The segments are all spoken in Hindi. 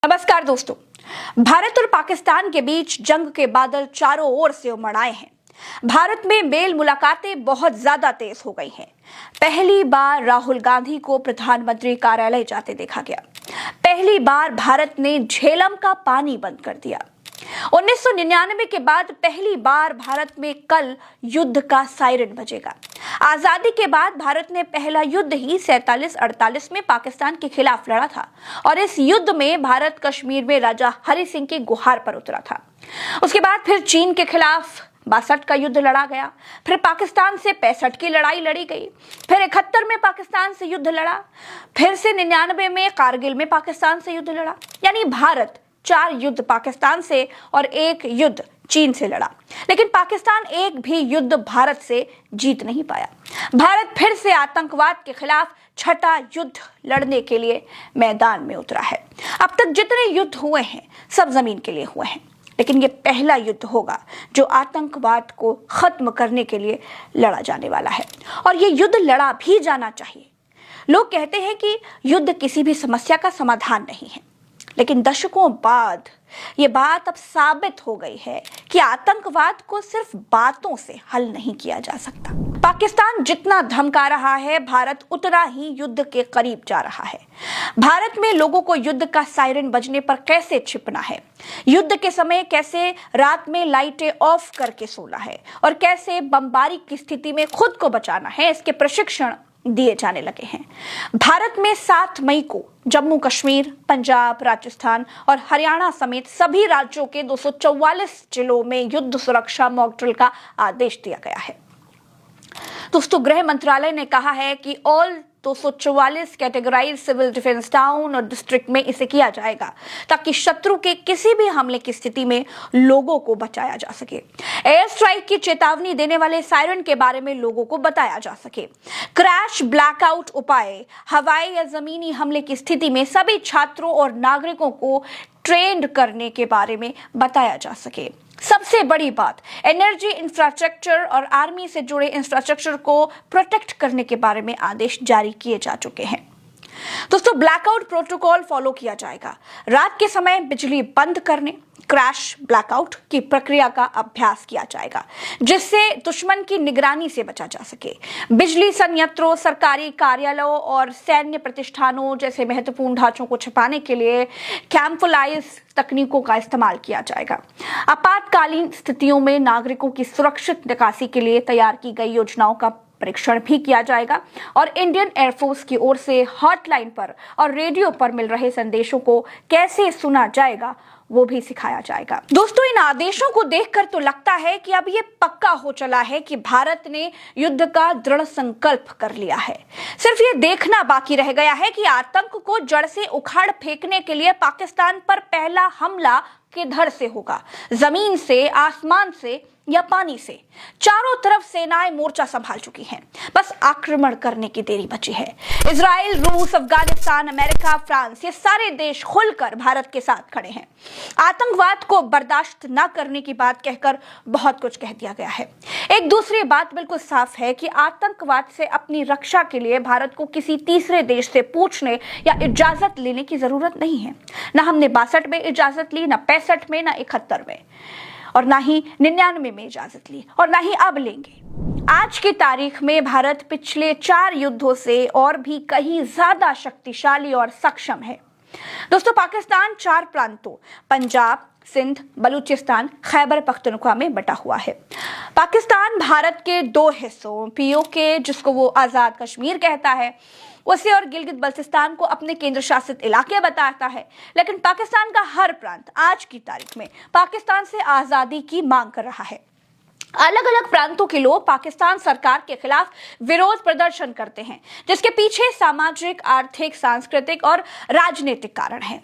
नमस्कार दोस्तों। भारत और पाकिस्तान के बीच जंग के बादल चारों ओर से उमड़ आए हैं। भारत में मेल मुलाकातें बहुत ज्यादा तेज हो गई हैं। पहली बार राहुल गांधी को प्रधानमंत्री कार्यालय जाते देखा गया। पहली बार भारत ने झेलम का पानी बंद कर दिया। 1999 के बाद पहली बार भारत में कल युद्ध का सायरन बजेगा। आजादी के बाद भारत ने पहला युद्ध ही 47-48 में पाकिस्तान के खिलाफ लड़ा था और इस युद्ध में भारत कश्मीर में राजा हरि सिंह की गुहार पर उतरा था। उसके बाद फिर चीन के खिलाफ 62 का युद्ध लड़ा गया, फिर पाकिस्तान से 65 की लड़ाई लड़ी गई, फिर 71 में पाकिस्तान से युद्ध लड़ा, फिर से 99 में कारगिल में पाकिस्तान से युद्ध लड़ा। यानी भारत 4 युद्ध पाकिस्तान से और 1 युद्ध चीन से लड़ा, लेकिन पाकिस्तान एक भी युद्ध भारत से जीत नहीं पाया। भारत फिर से आतंकवाद के खिलाफ छठा युद्ध लड़ने के लिए मैदान में उतरा है। अब तक जितने युद्ध हुए हैं सब जमीन के लिए हुए हैं, लेकिन ये पहला युद्ध होगा जो आतंकवाद को खत्म करने के लिए लड़ा जाने वाला है और ये युद्ध लड़ा भी जाना चाहिए। लोग कहते हैं कि युद्ध किसी भी समस्या का समाधान नहीं है, लेकिन दशकों बाद ये बात अब साबित हो गई है कि आतंकवाद को सिर्फ बातों से हल नहीं किया जा सकता। पाकिस्तान जितना धमका रहा है, भारत उतना ही युद्ध के करीब जा रहा है। भारत में लोगों को युद्ध का सायरन बजने पर कैसे छिपना है, युद्ध के समय कैसे रात में लाइटें ऑफ करके सोना है और कैसे बमबारी की स्थिति में खुद को बचाना है, इसके प्रशिक्षण दिए जाने लगे हैं। भारत में 7 मई को जम्मू कश्मीर, पंजाब, राजस्थान और हरियाणा समेत सभी राज्यों के 244 जिलों में युद्ध सुरक्षा मॉक ड्रिल का आदेश दिया गया है। दोस्तों, गृह मंत्रालय ने कहा है कि all 244 categorize civil defence town और डिस्ट्रिक्ट में इसे किया जाएगा ताकि शत्रु के किसी भी हमले की स्थिति में लोगों को बचाया जा सके। एयर स्ट्राइक की चेतावनी देने वाले सायरन के बारे में लोगों को बताया जा सके। क्रैश ब्लैकआउट उपाय, हवाई या जमीनी हमले की स्थिति में सभी छात्रों और नागरिकों को ट्रेंड करने के बारे में बताया जा सके। सबसे बड़ी बात, एनर्जी इंफ्रास्ट्रक्चर और आर्मी से जुड़े इंफ्रास्ट्रक्चर को प्रोटेक्ट करने के बारे में आदेश जारी किए जा चुके हैं। दोस्तों, ब्लैकआउट प्रोटोकॉल फॉलो किया जाएगा। रात के समय बिजली बंद करने, क्रैश ब्लैकआउट की प्रक्रिया का अभ्यास किया जाएगा जिससे दुश्मन की निगरानी से बचा जा सके। बिजली संयंत्रों, सरकारी कार्यालयों और सैन्य प्रतिष्ठानों जैसे महत्वपूर्ण ढांचों को छिपाने के लिए कैम्फलाइज तकनीकों का इस्तेमाल किया जाएगा। आपातकालीन स्थितियों में नागरिकों की सुरक्षित निकासी के लिए तैयार की गई योजनाओं का परीक्षण भी किया जाएगा और इंडियन एयरफोर्स की ओर से हॉटलाइन पर और रेडियो पर मिल रहे संदेशों को कैसे सुना जाएगा वो भी सिखाया जाएगा। दोस्तों, इन आदेशों को देखकर तो लगता है कि अब ये पक्का हो चला है कि भारत ने युद्ध का दृढ़ संकल्प कर लिया है। सिर्फ ये देखना बाकी रह गया है कि आतंक को जड़ से उखाड़ फेंकने के लिए पाकिस्तान पर पहला हमला किधर से होगा, जमीन से, आसमान से या पानी से। चारों तरफ सेनाएं मोर्चा संभाल चुकी हैं, बस आक्रमण करने की देरी बची है। इजराइल, रूस, अफगानिस्तान, अमेरिका, फ्रांस, ये सारे देश खुलकर भारत के साथ खड़े हैं। आतंकवाद को बर्दाश्त न करने की बात कहकर बहुत कुछ कह दिया गया है। एक दूसरी बात बिल्कुल साफ है कि आतंकवाद से अपनी रक्षा के लिए भारत को किसी तीसरे देश से पूछने या इजाजत लेने की जरूरत नहीं है। न हमने 62 में इजाजत ली, न 65 में, न 71 में, और ना ही 99 में इजाजत ली और ना ही अब लेंगे। आज की तारीख में भारत पिछले 4 युद्धों से और भी कहीं ज्यादा शक्तिशाली और सक्षम है। दोस्तों, पाकिस्तान 4 प्रांतों पंजाब, सिंध, बलूचिस्तान, खैबर पख्तूनख्वा में बटा हुआ है। पाकिस्तान भारत के 2 हिस्सों पीओके, जिसको वो आजाद कश्मीर कहता है, उसे और गिलगित बल्तिस्तान को अपने केंद्र शासित इलाके बताता है, लेकिन पाकिस्तान का हर प्रांत आज की तारीख में पाकिस्तान से आजादी की मांग कर रहा है। अलग अलग प्रांतों के लोग पाकिस्तान सरकार के खिलाफ विरोध प्रदर्शन करते हैं, जिसके पीछे सामाजिक, आर्थिक, सांस्कृतिक और राजनीतिक कारण हैं।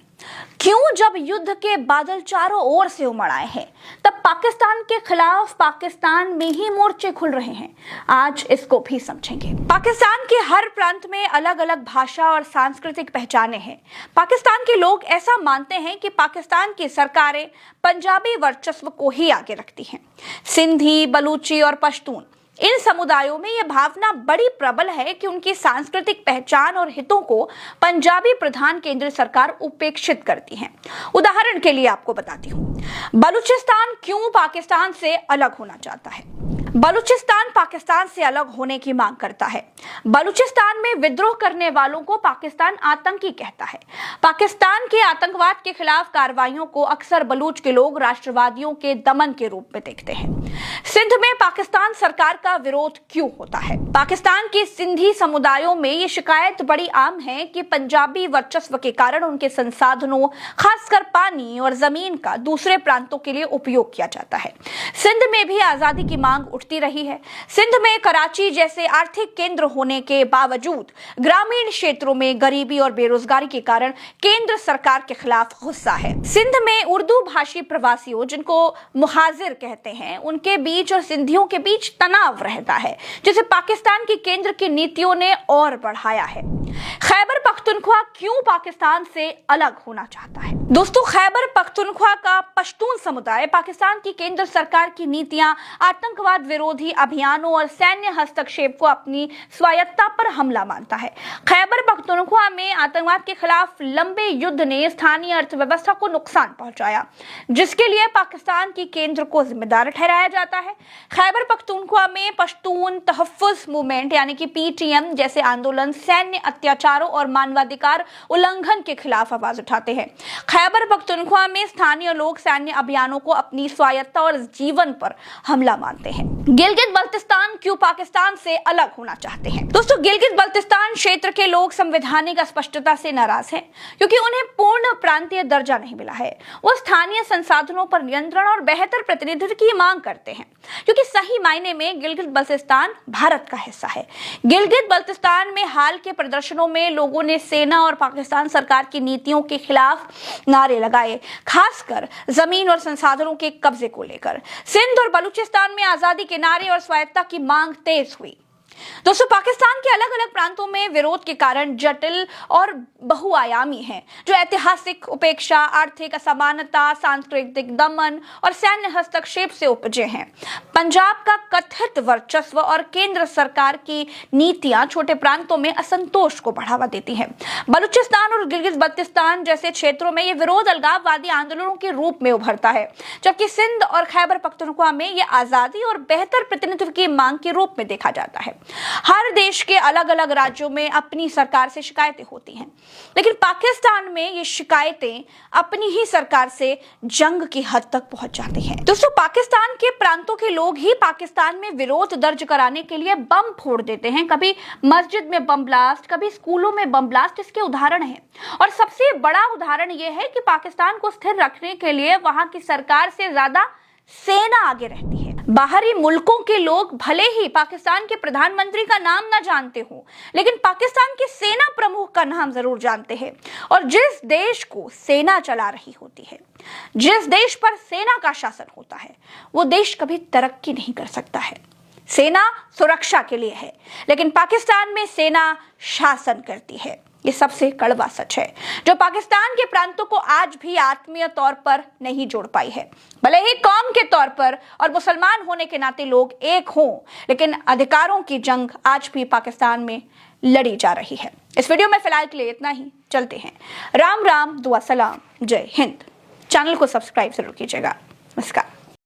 क्यों? जब युद्ध के बादल चारों ओर से उमड़ आए हैं, तब पाकिस्तान के खिलाफ पाकिस्तान में ही मोर्चे खुल रहे हैं। आज इसको भी समझेंगे। पाकिस्तान के हर प्रांत में अलग अलग भाषा और सांस्कृतिक पहचाने हैं। पाकिस्तान के लोग ऐसा मानते हैं कि पाकिस्तान की सरकारें पंजाबी वर्चस्व को ही आगे रखती हैं। सिंधी, बलूची और पश्तून इन समुदायों में यह भावना बड़ी प्रबल है कि उनकी सांस्कृतिक पहचान और हितों को पंजाबी प्रधान केंद्र सरकार उपेक्षित करती है। उदाहरण के लिए आपको बताती हूँ, बलूचिस्तान क्यों पाकिस्तान से अलग होना चाहता है। बलूचिस्तान पाकिस्तान से अलग होने की मांग करता है। बलूचिस्तान में विद्रोह करने वालों को पाकिस्तान आतंकी कहता है। पाकिस्तान के आतंकवाद के खिलाफ कार्रवाइयों को अक्सर बलूच के लोग राष्ट्रवादियों के दमन के रूप में देखते हैं। सिंध में पाकिस्तान सरकार का विरोध क्यों होता है। पाकिस्तान के सिंधी समुदायों में ये शिकायत बड़ी आम है कि पंजाबी वर्चस्व के कारण उनके संसाधनों, खासकर पानी और जमीन का दूसरे प्रांतों के लिए उपयोग किया जाता है। सिंध में भी आजादी की मांग उठती रही है। सिंध में कराची जैसे आर्थिक केंद्र होने के बावजूद ग्रामीण क्षेत्रों में गरीबी और बेरोजगारी के कारण केंद्र सरकार के खिलाफ गुस्सा है। सिंध में उर्दू भाषी प्रवासियों, जिनको मुहाजिर कहते हैं, उनके बीच और सिंधियों के बीच तनाव रहता है, जिसे पाकिस्तान की केंद्र की नीतियों ने और बढ़ाया है। खैबर पख्तूनख्वा क्यों पाकिस्तान से अलग होना चाहता है। दोस्तों, खैबर पख्तूनख्वा का पश्तून समुदाय पाकिस्तान की केंद्र सरकार की नीतियां, आतंकवाद विरोधी अभियानों और सैन्य हस्तक्षेप को अपनी स्वायत्ता पर हमला मानता है। खैबर पख्तूनख्वा में आतंकवाद के खिलाफ लंबे युद्ध ने स्थानीय अर्थव्यवस्था को नुकसान पहुंचाया, जिसके लिए पाकिस्तान की केंद्र को जिम्मेदार ठहराया जाता है। खैबर पख्तूनख्वा में पश्तून तहफ्फुज़ मूवमेंट यानी कि PTM जैसे आंदोलन सैन्य अत्याचारों और मानवाधिकार उल्लंघन के खिलाफ आवाज उठाते हैं। खैबर पख्तूनख्वा में स्थानीय लोग सैन्य अभियानों को अपनी स्वायत्ता और जीवन पर हमला मानते हैं। गिलगित बल्तिस्तान क्यों पाकिस्तान से अलग होना चाहते हैं। दोस्तों, गिलगित बल्तिस्तान क्षेत्र के लोग संवैधानिक स्पष्टता से नाराज हैं, क्योंकि उन्हें पूर्ण प्रांतीय दर्जा नहीं मिला है। वो स्थानीय संसाधनों पर नियंत्रण और बेहतर प्रतिनिधित्व की मांग करते हैं, क्योंकि सही मायने में गिलगित बल्तिस्तान भारत का हिस्सा है। गिलगित बल्तिस्तान में हाल के प्रदर्शनों में लोगों ने सेना और पाकिस्तान सरकार की नीतियों के खिलाफ नारे लगाए, खासकर जमीन और संसाधनों के कब्जे को लेकर। सिंध और बलूचिस्तान में आजादी के नारे और स्वायत्ता की मांग तेज हुई। दोस्तों, पाकिस्तान के अलग अलग प्रांतों में विरोध के कारण जटिल और बहुआयामी है, जो ऐतिहासिक उपेक्षा, आर्थिक असमानता, सांस्कृतिक दमन और सैन्य हस्तक्षेप से उपजे हैं। पंजाब का कथित वर्चस्व और केंद्र सरकार की नीतियां छोटे प्रांतों में असंतोष को बढ़ावा देती हैं। बलूचिस्तान और गिलगित बल्तिस्तान जैसे क्षेत्रों में यह विरोध अलगाववादी आंदोलनों के रूप में उभरता है, जबकि सिंध और खैबर पख्तूनख्वा में यह आजादी और बेहतर प्रतिनिधित्व की मांग के रूप में देखा जाता है। हर देश के अलग अलग राज्यों में अपनी सरकार से शिकायतें होती हैं, लेकिन पाकिस्तान में ये शिकायतें अपनी ही सरकार से जंग की हद तक पहुंच जाती हैं। दोस्तों, पाकिस्तान के प्रांतों के लोग ही पाकिस्तान में विरोध दर्ज कराने के लिए बम फोड़ देते हैं। कभी मस्जिद में बम ब्लास्ट, कभी स्कूलों में बम ब्लास्ट इसके उदाहरण हैं। और सबसे बड़ा उदाहरण यह है कि पाकिस्तान को स्थिर रखने के लिए वहां की सरकार से ज्यादा सेना आगे रहती है। बाहरी मुल्कों के लोग भले ही पाकिस्तान के प्रधानमंत्री का नाम न जानते हो, लेकिन पाकिस्तान के सेना प्रमुख का नाम जरूर जानते हैं। और जिस देश को सेना चला रही होती है, जिस देश पर सेना का शासन होता है, वो देश कभी तरक्की नहीं कर सकता है। सेना सुरक्षा के लिए है, लेकिन पाकिस्तान में सेना शासन करती है। ये सबसे कड़वा सच है, जो पाकिस्तान के प्रांतों को आज भी आत्मीय तौर पर नहीं जोड़ पाई है। भले ही कौम के तौर पर और मुसलमान होने के नाते लोग एक हों, लेकिन अधिकारों की जंग आज भी पाकिस्तान में लड़ी जा रही है। इस वीडियो में फिलहाल के लिए इतना ही। चलते हैं। राम राम, दुआ सलाम, जय हिंद। चैनल को सब्सक्राइब जरूर कीजिएगा। नमस्कार।